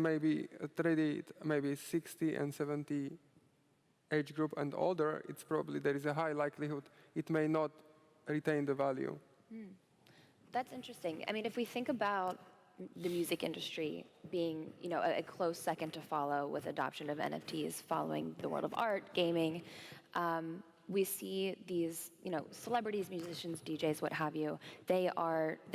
maybe 60 and 70 age group and older, it's probably there is a high likelihood it may not retain the value. That's interesting. I mean, if we think about the music industry being, a close second to follow with adoption of NFTs following the world of art, gaming, we see these, celebrities, musicians, DJs, what have you, they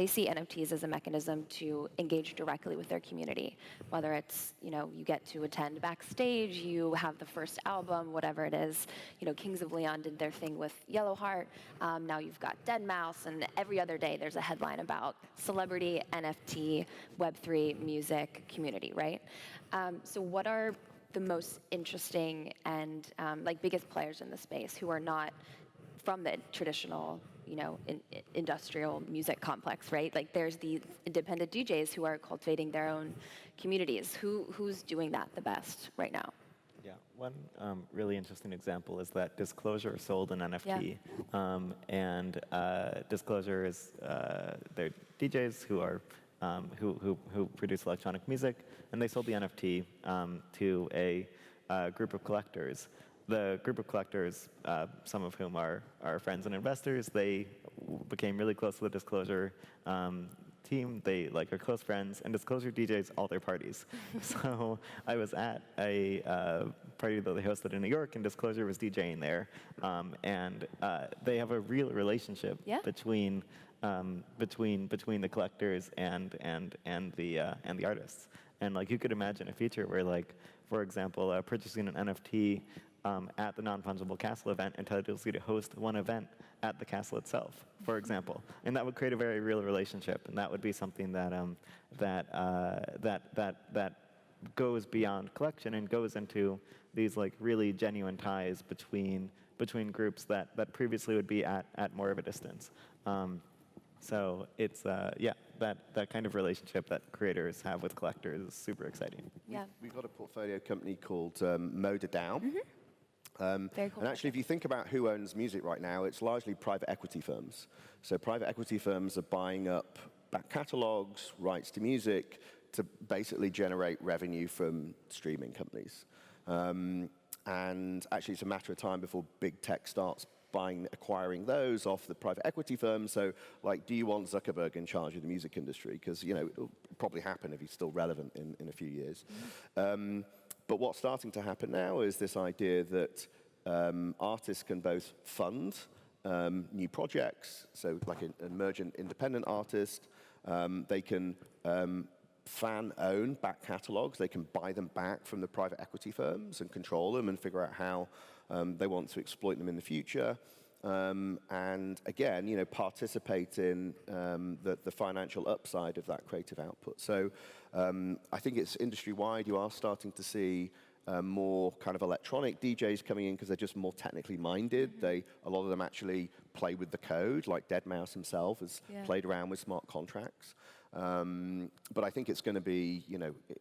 see NFTs as a mechanism to engage directly with their community. Whether it's, you get to attend backstage, you have the first album, whatever it is. Kings of Leon did their thing with Yellowheart. Now you've got Deadmau5, and every other day there's a headline about celebrity, NFT, Web3, music, community, right? So what are the most interesting and biggest players in the space who are not from the traditional, industrial music complex, right? Like there's the independent DJs who are cultivating their own communities. Who's doing that the best right now? Yeah, one really interesting example is that Disclosure sold an NFT, and Disclosure is they're DJs who are who produce electronic music, and they sold the NFT to a group of collectors. The group of collectors, some of whom are friends and investors, they became really close to the Disclosure team. They are close friends, and Disclosure DJs all their parties. So I was at a party that they hosted in New York, and Disclosure was DJing there, and they have a real relationship between the collectors and the artists. And you could imagine a feature where, for example, purchasing an NFT at the non-fungible castle event entitles you to host one event at the castle itself, for example. And that would create a very real relationship, and that would be something that goes beyond collection and goes into these really genuine ties between groups that previously would be at more of a distance. So it's that kind of relationship that creators have with collectors is super exciting. Yeah. We've got a portfolio company called Moda DAO. Very cool. And actually, if you think about who owns music right now, it's largely private equity firms. So private equity firms are buying up back catalogs, rights to music, to basically generate revenue from streaming companies. And actually, it's a matter of time before big tech starts acquiring those off the private equity firms. So, do you want Zuckerberg in charge of the music industry? Because, it'll probably happen if he's still relevant in a few years. But what's starting to happen now is this idea that artists can both fund new projects, so like an emergent independent artist, they can fan-own back catalogs, they can buy them back from the private equity firms and control them and figure out how they want to exploit them in the future. And again, participate in the financial upside of that creative output. So I think it's industry-wide. You are starting to see more kind of electronic DJs coming in because they're just more technically minded. A lot of them actually play with the code, like deadmau5 himself has played around with smart contracts. But I think it's going to be,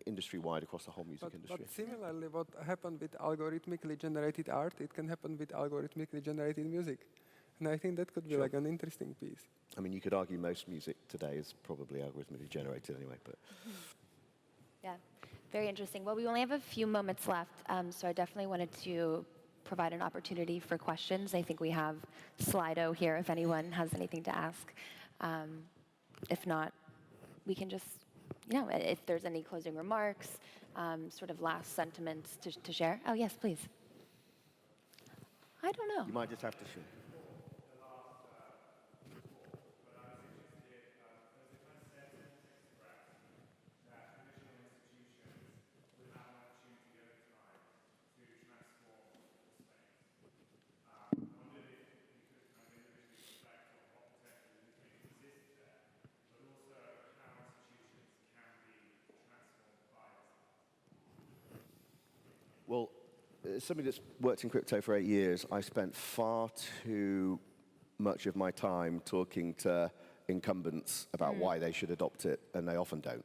industry-wide across the whole music industry. But similarly, what happened with algorithmically generated art, it can happen with algorithmically generated music. And I think that could be like an interesting piece. I mean, you could argue most music today is probably algorithmically generated anyway, but... Yeah, very interesting. Well, we only have a few moments left, so I definitely wanted to provide an opportunity for questions. I think we have Slido here if anyone has anything to ask. If not, we can just, if there's any closing remarks, sort of last sentiments to share. Oh, yes, please. I don't know. You might just have to shoot. Well, as somebody that's worked in crypto for 8 years, I spent far too much of my time talking to incumbents about why they should adopt it, and they often don't.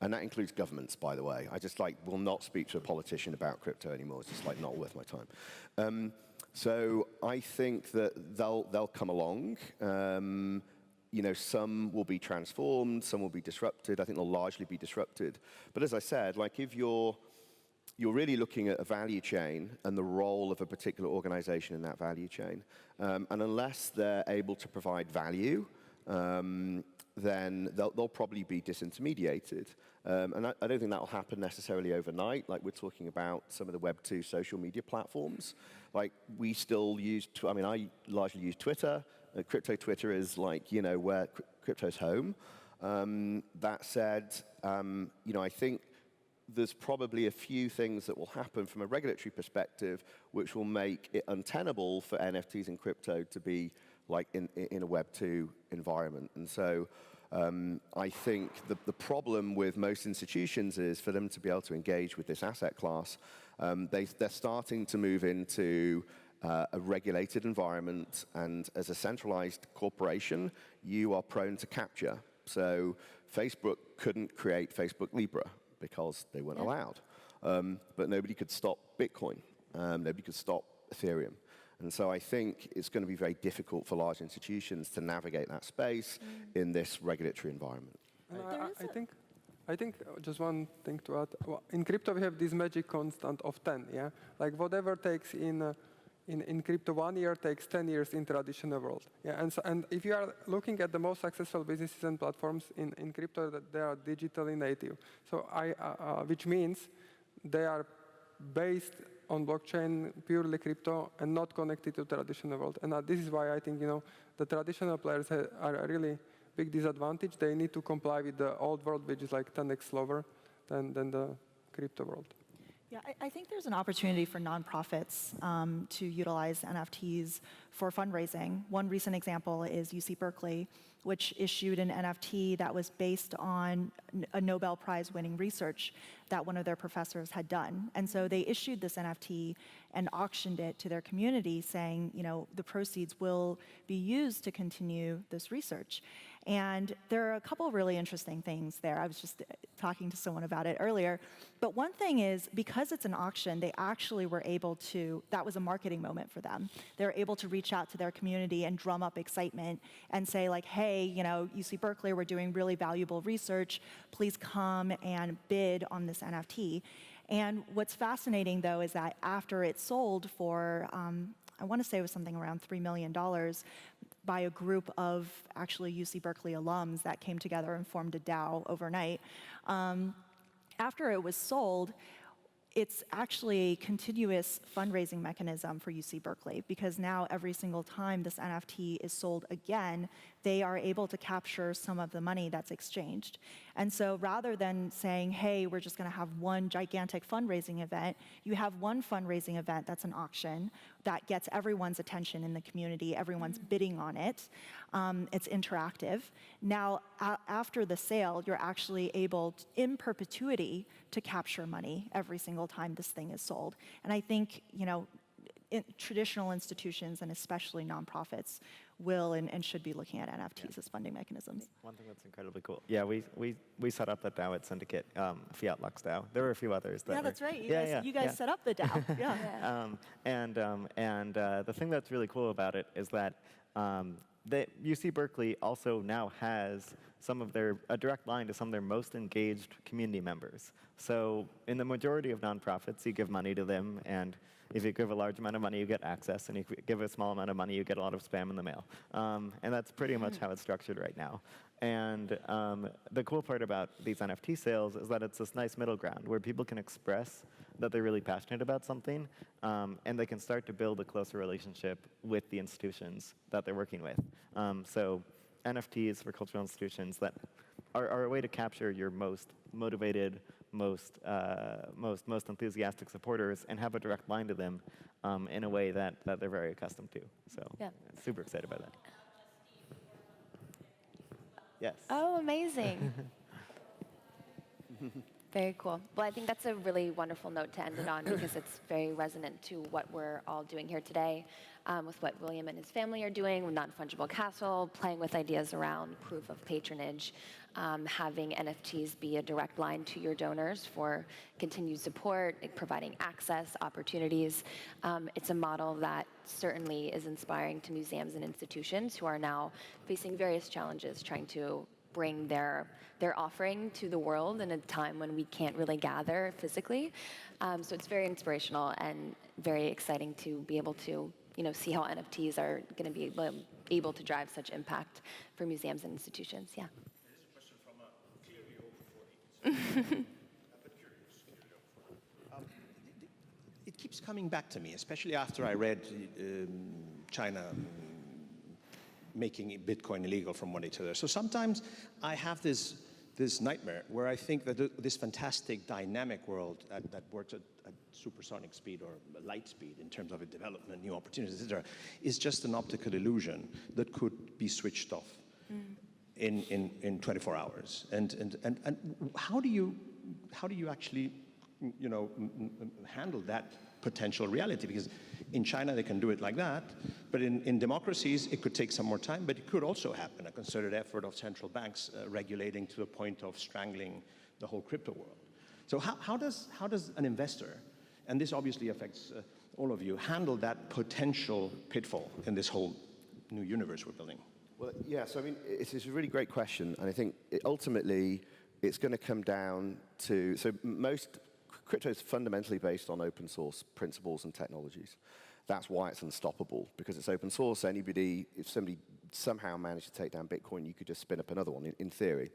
And that includes governments, by the way. I just will not speak to a politician about crypto anymore. It's just not worth my time. So I think that they'll come along. Some will be transformed, some will be disrupted. I think they'll largely be disrupted. But as I said, if you're really looking at a value chain and the role of a particular organization in that value chain. And unless they're able to provide value, then they'll probably be disintermediated. And I don't think that'll happen necessarily overnight. We're talking about some of the Web2 social media platforms. We still use, I largely use Twitter. Crypto Twitter is where crypto's home. That said, I think there's probably a few things that will happen from a regulatory perspective which will make it untenable for NFTs and crypto to be in a Web2 environment. And so I think the problem with most institutions is for them to be able to engage with this asset class, they're starting to move into a regulated environment, and as a centralized corporation, you are prone to capture. So Facebook couldn't create Facebook Libra because they weren't allowed. But nobody could stop Bitcoin. Nobody could stop Ethereum. And so I think it's going to be very difficult for large institutions to navigate that space in this regulatory environment. I think just one thing to add. Well, in crypto, we have this magic constant of 10, yeah? Whatever takes in crypto 1 year takes 10 years in traditional world. Yeah, and if you are looking at the most successful businesses and platforms in crypto, that they are digitally native. So which means they are based on blockchain, purely crypto, and not connected to traditional world. And this is why I think the traditional players are a really big disadvantage. They need to comply with the old world, which is 10x slower than the crypto world. Yeah, I think there's an opportunity for nonprofits to utilize NFTs for fundraising. One recent example is UC Berkeley, which issued an NFT that was based on a Nobel Prize winning research that one of their professors had done. And so they issued this NFT and auctioned it to their community, saying, the proceeds will be used to continue this research. And there are a couple really interesting things there. I was just talking to someone about it earlier. But one thing is, because it's an auction, they actually were able to, that was a marketing moment for them. They're able to reach out to their community and drum up excitement and say hey, UC Berkeley, we're doing really valuable research. Please come and bid on this NFT. And what's fascinating, though, is that after it sold for, I want to say it was something around $3 million, by a group of actually UC Berkeley alums that came together and formed a DAO overnight. After it was sold, it's actually a continuous fundraising mechanism for UC Berkeley, because now every single time this NFT is sold again, they are able to capture some of the money that's exchanged. And so rather than saying, hey, we're just going to have one gigantic fundraising event, you have one fundraising event that's an auction that gets everyone's attention in the community, everyone's bidding on it. It's interactive. Now, after the sale, you're actually able, in perpetuity, to capture money every single time this thing is sold. And I think, traditional institutions and especially nonprofits will and should be looking at NFTs as funding mechanisms. One thing that's incredibly cool. Yeah, we set up the DAO at Syndicate, Fiat Lux DAO. There were a few others. Yeah, that's right. You guys set up the DAO. Yeah. The thing that's really cool about it is that UC Berkeley also now has a direct line to some of their most engaged community members. So in the majority of nonprofits, you give money to them, and if you give a large amount of money, you get access, and if you give a small amount of money, you get a lot of spam in the mail. And that's pretty much how it's structured right now. And the cool part about these NFT sales is that it's this nice middle ground where people can express that they're really passionate about something, and they can start to build a closer relationship with the institutions that they're working with. So NFTs for cultural institutions that are a way to capture your most motivated, most enthusiastic supporters and have a direct line to them in a way that they're very accustomed to. So super excited about that. Yes. Oh, amazing. Very cool. Well, I think that's a really wonderful note to end it on because it's very resonant to what we're all doing here today with what William and his family are doing with Non-Fungible Castle, playing with ideas around proof of patronage, having NFTs be a direct line to your donors for continued support, providing access, opportunities. It's a model that certainly is inspiring to museums and institutions who are now facing various challenges trying to bring their offering to the world in a time when we can't really gather physically. So it's very inspirational and very exciting to be able to see how NFTs are going to be able to drive such impact for museums and institutions. Yeah. This is a question from a clearly over 40. But curious. It keeps coming back to me, especially after I read China making Bitcoin illegal from one day to the other. So sometimes I have this nightmare where I think that this fantastic dynamic world that works at supersonic speed or light speed in terms of its development, new opportunities, etc., is just an optical illusion that could be switched off in 24 hours. And how do you actually handle that potential reality? Because in China, they can do it like that, but in democracies, it could take some more time, but it could also happen, a concerted effort of central banks regulating to the point of strangling the whole crypto world. So how does an investor, and this obviously affects all of you, handle that potential pitfall in this whole new universe we're building? Well, yeah, so I mean, it's a really great question, and I think ultimately it's going to come down to, so most crypto is fundamentally based on open source principles and technologies. That's why it's unstoppable, because it's open source. If somebody somehow managed to take down Bitcoin, you could just spin up another one, in theory.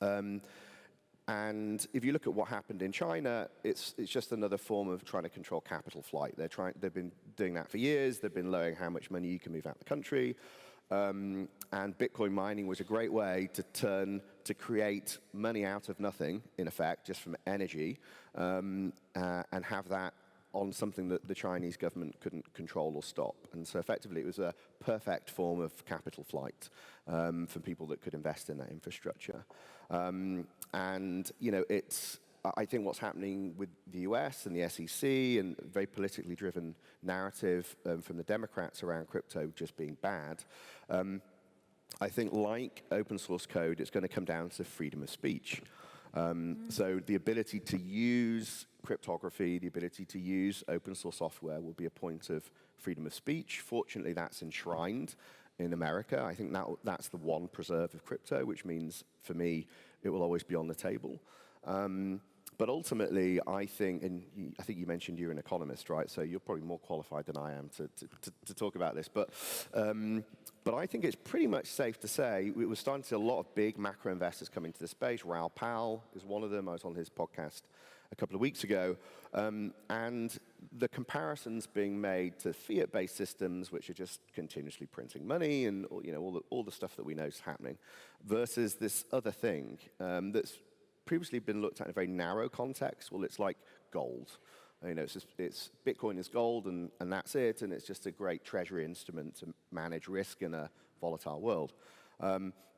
And if you look at what happened in China, it's just another form of trying to control capital flight. They've been doing that for years. They've been lowering how much money you can move out of the country. And Bitcoin mining was a great way to create money out of nothing, in effect, just from energy, and have that on something that the Chinese government couldn't control or stop. And so effectively, it was a perfect form of capital flight for people that could invest in that infrastructure. I think what's happening with the US and the SEC and very politically driven narrative from the Democrats around crypto just being bad, I think like open source code, it's going to come down to freedom of speech. So the ability to use cryptography, the ability to use open source software will be a point of freedom of speech. Fortunately, that's enshrined in America. I think that's the one preserve of crypto, which means, for me, it will always be on the table. But ultimately, I think you mentioned you're an economist, right? So you're probably more qualified than I am to talk about this. But I think it's pretty much safe to say we're starting to see a lot of big macro investors come into the space. Raoul Pal is one of them. I was on his podcast a couple of weeks ago, and the comparisons being made to fiat-based systems, which are just continuously printing money and all the stuff that we know is happening, versus this other thing that's previously been looked at in a very narrow context. Well, it's like gold. It's Bitcoin is gold, and that's it, and it's just a great treasury instrument to manage risk in a volatile world.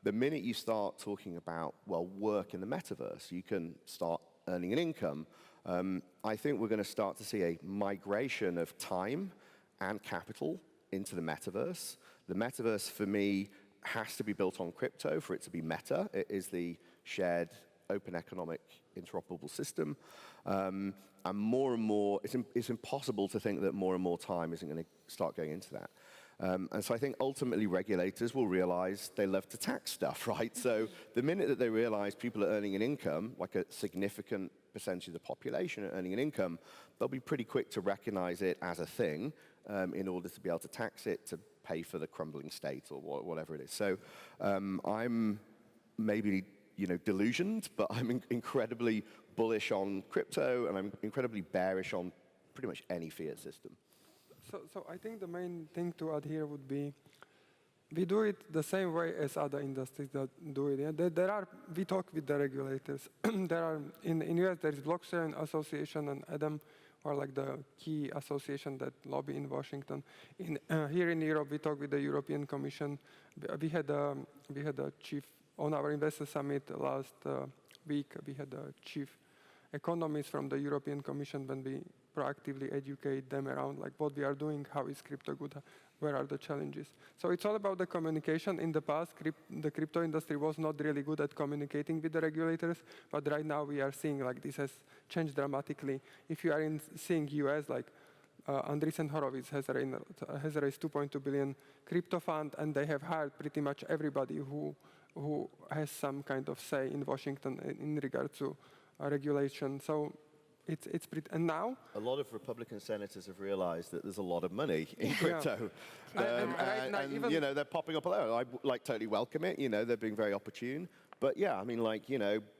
The minute you start talking about, well, work in the metaverse, you can start earning an income. I think we're going to start to see a migration of time and capital into the metaverse. The metaverse, for me, has to be built on crypto for it to be meta. It is the shared open economic interoperable system. And more and more, it's impossible to think that more and more time isn't going to start going into that. And so I think ultimately regulators will realize they love to tax stuff, right? So the minute that they realize people are earning an income, like a significant percentage of the population are earning an income, they'll be pretty quick to recognize it as a thing in order to be able to tax it to pay for the crumbling state or whatever it is. So I'm maybe delusioned, but I'm incredibly bullish on crypto, and I'm incredibly bearish on pretty much any fiat system. So I think the main thing to add here would be, we do it the same way as other industries that do it. Yeah? We talk with the regulators. In US, there is Blockchain Association and ADAM, or like the key association that lobby in Washington. Here in Europe, we talk with the European Commission. We had a chief on our investor summit last week. We had a chief economist from the European Commission when we proactively educate them around like what we are doing, how is crypto good, where are the challenges. So it's all about the communication. In the past, the crypto industry was not really good at communicating with the regulators, but right now we are seeing like this has changed dramatically. If you are seeing US, like Andreessen Horowitz has raised 2.2 billion crypto fund, and they have hired pretty much everybody who has some kind of say in Washington in regard to regulation. So it's pretty, and now a lot of Republican senators have realized that there's a lot of money in crypto. And they're popping up a lot. I totally welcome it. They're being very opportune. But yeah, I mean,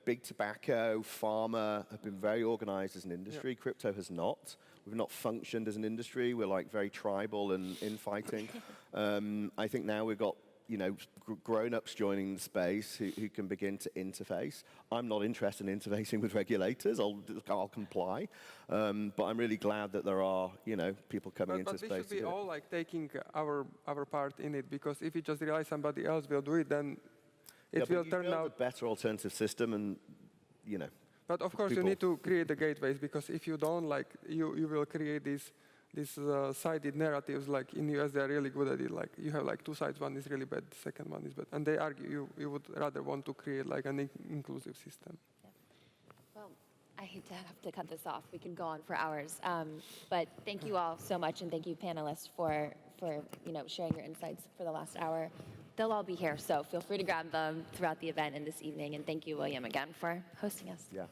big tobacco, pharma have been very organized as an industry. Yeah. Crypto has not. We've not functioned as an industry. We're very tribal and infighting. I think now we've got grown-ups joining the space who can begin to interface. I'm not interested in interfacing with regulators. I'll comply. But I'm really glad that there are, people coming into space. But we should be all taking our part in it, because if you just realize somebody else will do it, then it will turn out a better alternative system, and But of course, you need to create the gateways, because if you don't, you will create these sided narratives. Like in the US, they're really good at it. Like you have two sides. One is really bad, the second one is bad, and they argue you would rather want to create an inclusive system. Yeah. Well, I hate to have to cut this off. We could go on for hours, but thank you all so much, and thank you panelists for sharing your insights for the last hour. They'll all be here, so feel free to grab them throughout the event and this evening. And thank you, William, again for hosting us. Yeah.